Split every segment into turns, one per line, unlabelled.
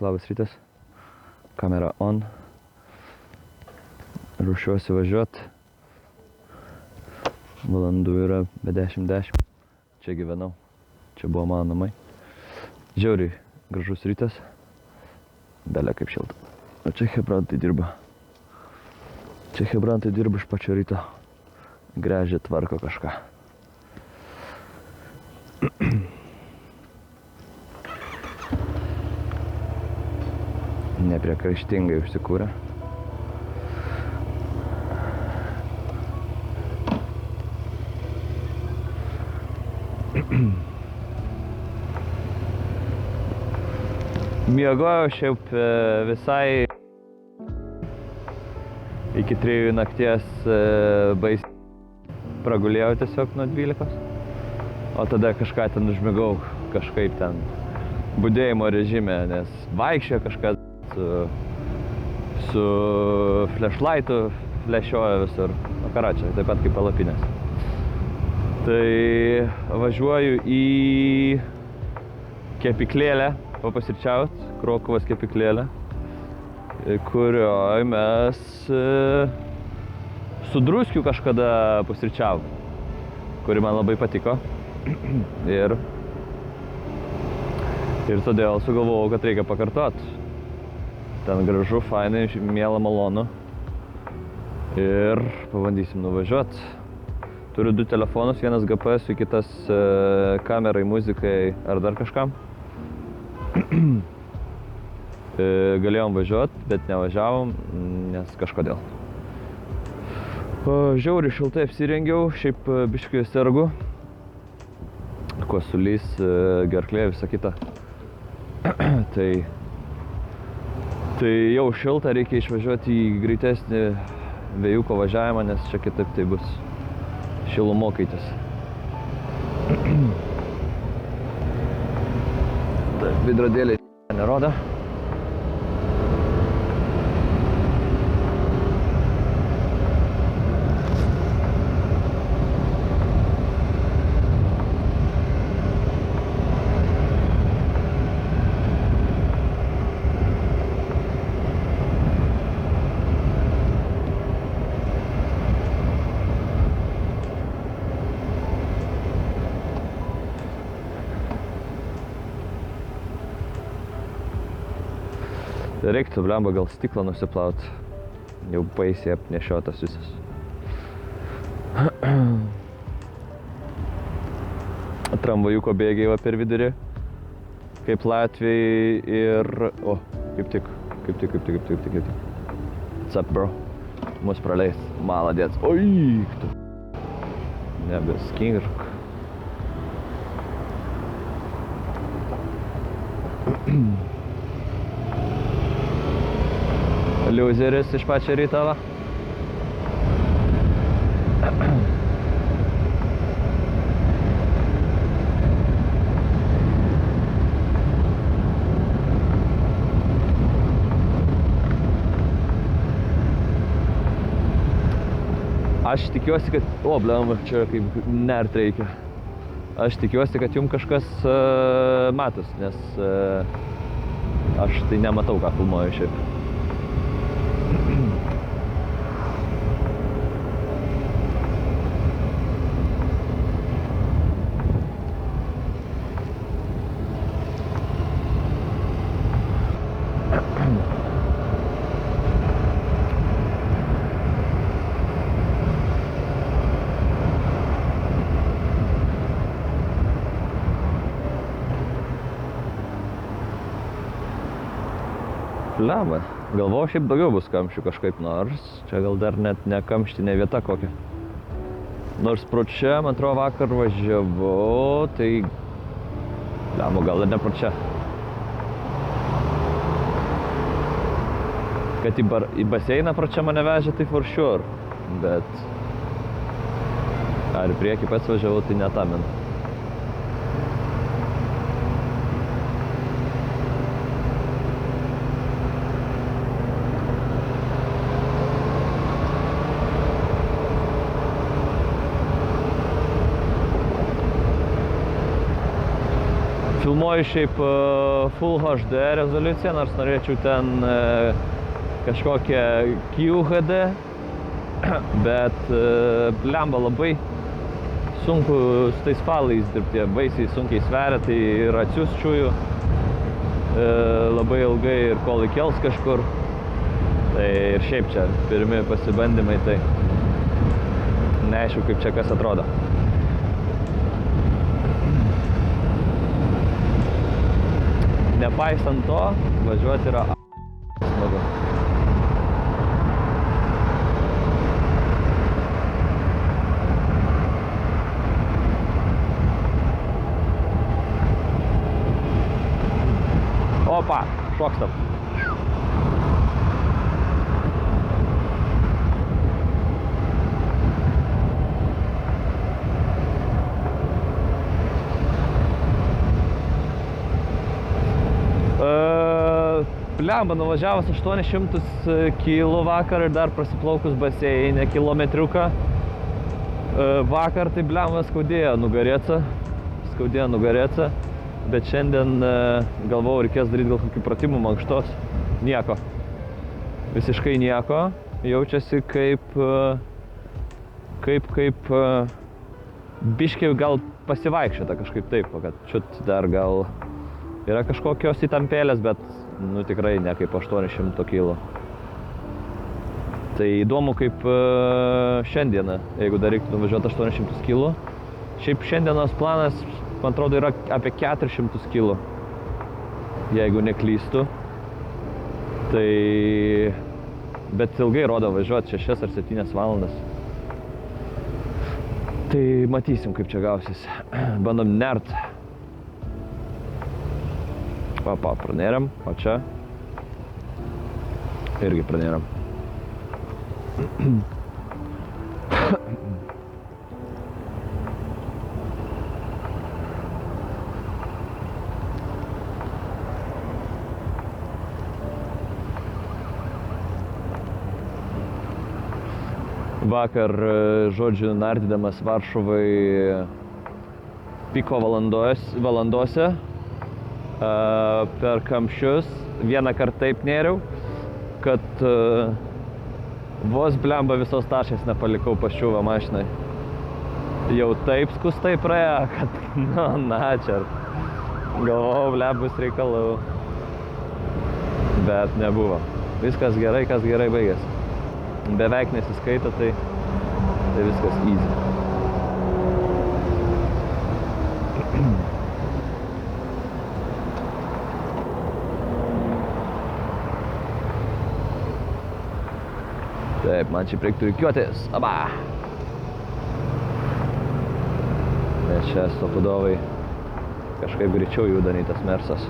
labas rytas. Kamera on. Ruošiuosi važiuot. Valandų yra be 10. Čia gyvenau. Čia buvo mano namai. Žiauriai gražus rytas. Belė kaip šilta. O čia hebrantai dirba. Čia hebrantai dirba iš pačio ryto. Gręžia, tvarko kažką. Nepriekaištingai užsikūrė. Miegojau šiaip visai iki 3 nakties baisiai. Pragulėjau tiesiog nuo 12. O tada kažką ten užmigau, kažkaip ten budėjimo režime, nes vaikščiojo kažkas su flashlightu, flešiojo visur. O karačia, taip pat kaip palapinės. Tai važiuoju į kepyklėlę papusryčiaut, Krokuvos kepyklėlę, kurioje mes su Druskiu kažkada pusryčiavom, kuri man labai patiko. Ir todėl sugalvojau, kad reikia pakartot. Ten gražu, fainai, miela, malonu. Ir pabandysim nuvažiuot. Turiu 2 telefonus, vienas GPS, kitas kamerai, muzikai ar dar kažkam. Galėjom važiuot, bet nevažiavom, nes kažkodėl. Žiauriai šiltai apsirengiau, šiaip biškai sergu. Kosulys, gerklė, visa kita. Tai jau šilta, reikia išvažiuoti į greitesnį vėjuko važiavimą, nes čia kitaip tai bus šilumokaitis. Vidrodėliai nerodo. Reiktų, blemba, gal stiklą nusiplaut. Jau baisiai apnešiotas visas. Tramvajuko bėgiai va per vidurį. Kaip Latvijai ir... O, kaip tik. What's up, bro? Mus praleis. Maladėts. Oi, tu. Nebeskirk. Liuzeris iš pačio ryto, va. Aš tikiuosi, kad... O, blemba, čia kaip nert reikia. Aš tikiuosi, kad jums kažkas matos, nes aš tai nematau, ką filmuoju šiaip. Lemba. Galvojau, šiaip daugiau bus kamščių kažkaip, nors čia gal dar net ne kamštinė vieta kokia. Nors pro čia, man atrodo, vakar važiavau, tai... Lemba, gal ir ne pro čia. Kad į baseiną pro čia mane vežė, tai for sure. Bet... Ar į priekį pats važiavau, tai netaminu. Filmuoju šiaip Full HD rezoliuciją, nors norėčiau ten kažkokią QHD, bet blemba labai sunku su tais falais dirbti, baisiai sunkiai sveria, tai ir atsiųsčiųjų labai ilgai ir kol įkels kažkur. Tai ir šiaip čia pirmi pasibandymai, tai neaišku, kaip čia kas atrodo. Nepaisant to, važiuoti yra smagu. Opa, šokstam. Blemba, nuvažiavus 800 kg vakar ir dar prasiplaukus baseinę kilometriuką. Vakar tai blemba skaudėjo nugarėca, bet šiandien galvojau, reikės daryti gal kokį pratimų mankštos. Nieko. Visiškai nieko. Jaučiasi kaip biškiai gal pasivaikščiota kažkaip taip, kad čiut dar gal yra kažkokios įtampėlės, bet nu tikrai ne kaip 800 kg. Tai įdomu kaip šiandieną, jeigu dar reiktų nuvažiuoti 800 kg. Šiaip šiandienos planas, man atrodo, yra apie 400 kg, jeigu neklystu. Tai... bet ilgai rodo važiuoti 6 ar 7 valandas. Tai matysim, kaip čia gausis. Bandom nert. Opa, pranėram, o čia irgi pranėram. Vakar, žodžiu, nardydamas Varšuvai piko valandose, per kamščius vieną kartą taip nėriau, kad vos blemba visos tašės nepalikau paščiūvą mašinai. Jau taip skustai praėjo, kad na čia galvojau, blebus reikalų, bet nebuvo. Viskas gerai, kas gerai baigėsi. Beveik nesiskaito, tai viskas easy. Taip, man čia reiktų rikiuotis. Aba! Nes čia stopudovai kažkaip greičiau juda nei tas Mersas.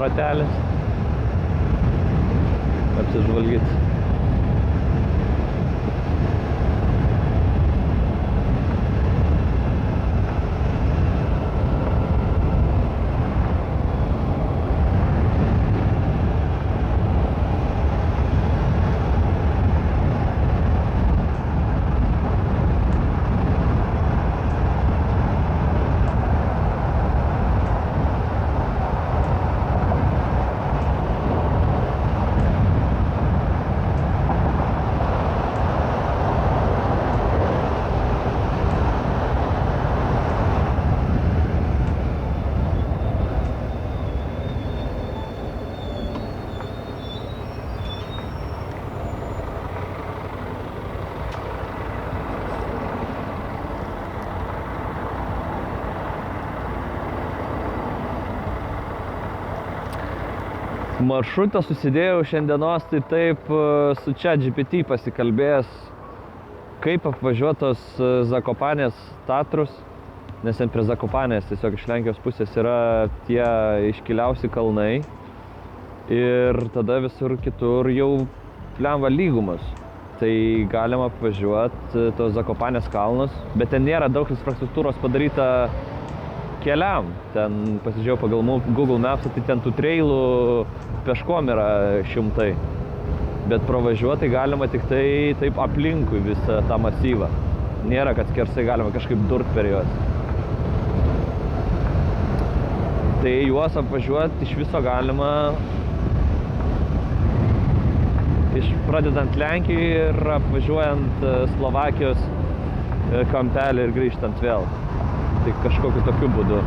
Ratelis. Apsižvalgyt. Maršrutą susidėjau šiandienos, tai taip su ChatGPT pasikalbėjęs, kaip apvažiuotos Zakopanės Tatrus, nes ten prie Zakopanės tiesiog iš Lenkijos pusės yra tie iškiliausi kalnai Ir tada visur kitur jau plemba lygumas. Tai galima apvažiuoti tos Zakopanės kalnus, bet ten nėra daug infrastruktūros padaryta keliam. Ten pasižiūrėjau pagal Google Maps, tai ten tų trailų peškom yra šimtai. Bet pravažiuoti galima tik tai taip aplinkui visą tą masyvą. Nėra, kad skersai galima kažkaip durt per juos. Tai juos apvažiuoti iš viso galima pradedant Lenkijoje ir apvažiuojant Slovakijos kampelį ir grįžtant vėl. Tai kažkokiu tokiu būdu.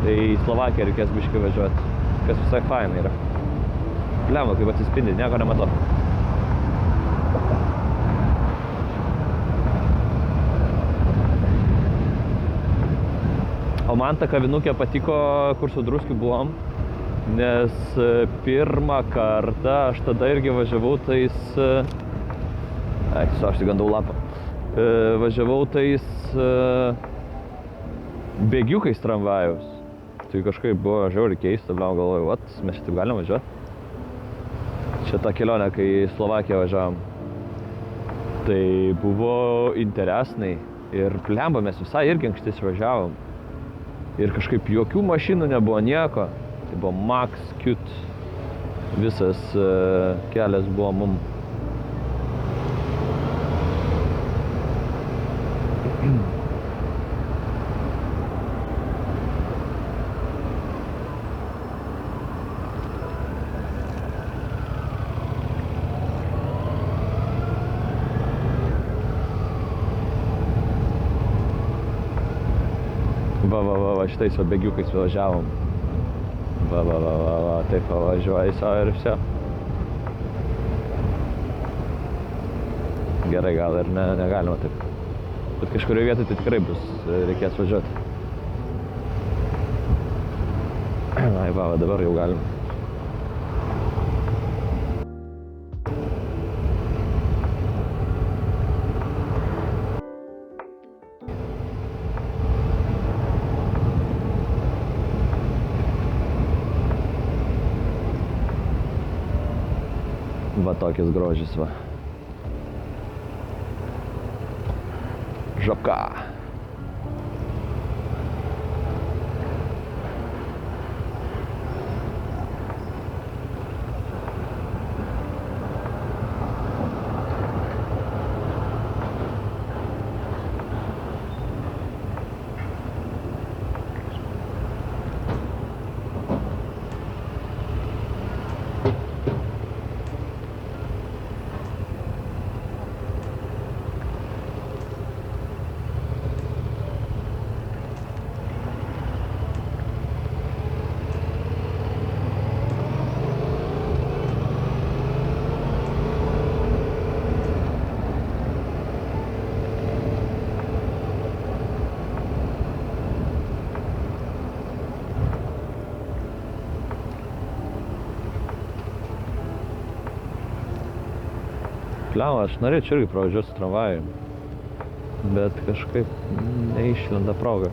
Tai į Slovakiją reikės biškį važiuoti, kas visai fainai yra. Blemba, kaip atsispindi, nieko nematau. O man ta kavinukė patiko, kur su Druskiu buvom, nes pirmą kartą aš tada irgi važiavau tais... aš tik gandau lapą. Važiavau tais bėgiukais tramvajaus. Tai kažkaip buvo žiauriai keista, galvoju, mes šitaip galim važiuoti. Čia ta kelionė, kai į Slovakiją važiavom. Tai buvo interesnai ir plemba, mes visai irgi ankštis važiavom. Ir kažkaip jokių mašinų nebuvo, nieko. Tai buvo Max Cute. Visas kelias buvo mum. Va, šitais va bėgiukais važiavom. Va, taip važiuoja į savo ir vse. Gerai, gal ir negalima taip. Bet kažkurioje vietoje tai tikrai bus, reikės važiuoti. Va, dabar jau galim. Va tokis grožis, va. Žapka. Pliau, aš norėčiau irgi pravažiuoti su tramvajum, bet kažkaip neišlenda proga.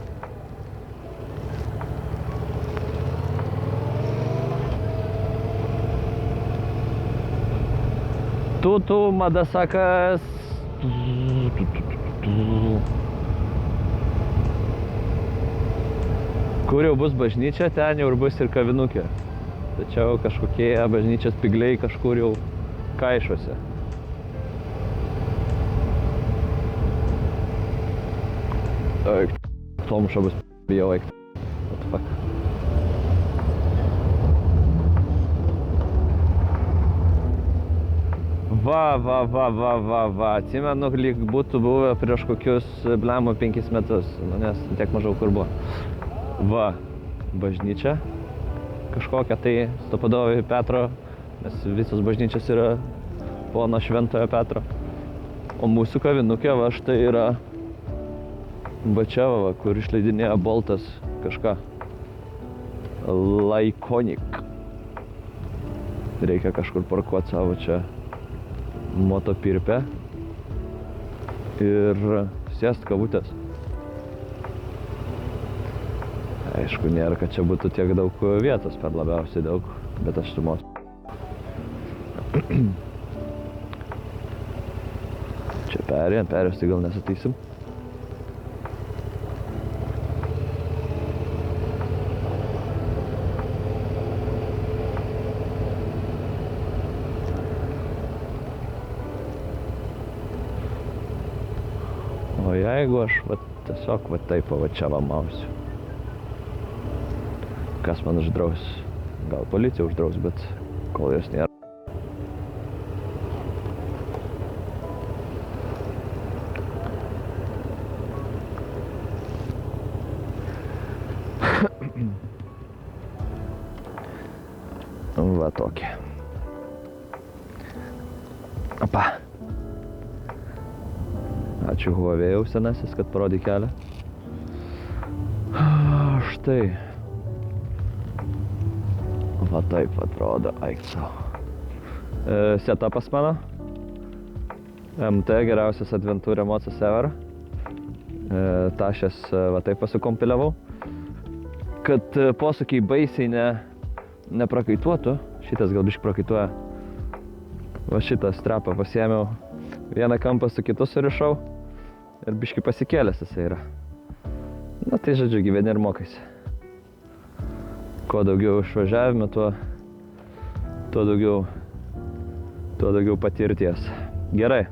Tu, madasakas. Kur jau bus bažnyčia, ten jau ir bus ir kavinukė. Tačiau kažkokie bažnyčios pigliai kažkur jau kaišuose. Eik, Tomša bus bijau, eik. What the fuck? Va. Atsimenu, lyg būtų buvę prieš kokius, blemo, 5 metus. Nes tiek mažiau kur buvo. Va, bažnyčia. Kažkokia tai Stopadovi Petro, nes visos bažnyčios yra pono Šventojo Petro. O mūsų kavinukė, va, štai yra Bačiava, kur išleidinėja Boltas kažką. Laikonik. Reikia kažkur parkuoti savo čia motopirpę ir sėst kavutės. Aišku, nėra, kad čia būtų tiek daug vietos, per labiausiai daug, bet aš sumosiu. Čia perėjus, tai gal nesatysim. O jeigu aš tiesiog taip čia mausiu. Kas man uždraus? Gal policija uždraus, bet kol jos nėra. Va tokie. Opa. Ačiū Huawei senasis, kad parodė kelią. Štai. Va taip atrodo, eik savo. Setupas mano. MT geriausias Adventure Modsas ever. Tašės va taip pasikompiliavau. Kad posūkiai baisiai neprakaituotų. Šitas gal biškį prakaituoja. Va šitą strapą pasiėmiau. Vieną kampą su kitu surišau. Ir biškį pasikėlęs jisai yra. Na tai žodžiu, gyveni ir mokais. Kuo daugiau išvažiavime, tuo daugiau patirties. Gerai,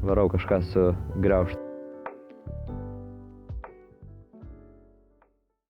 varau kažką sugriaužti.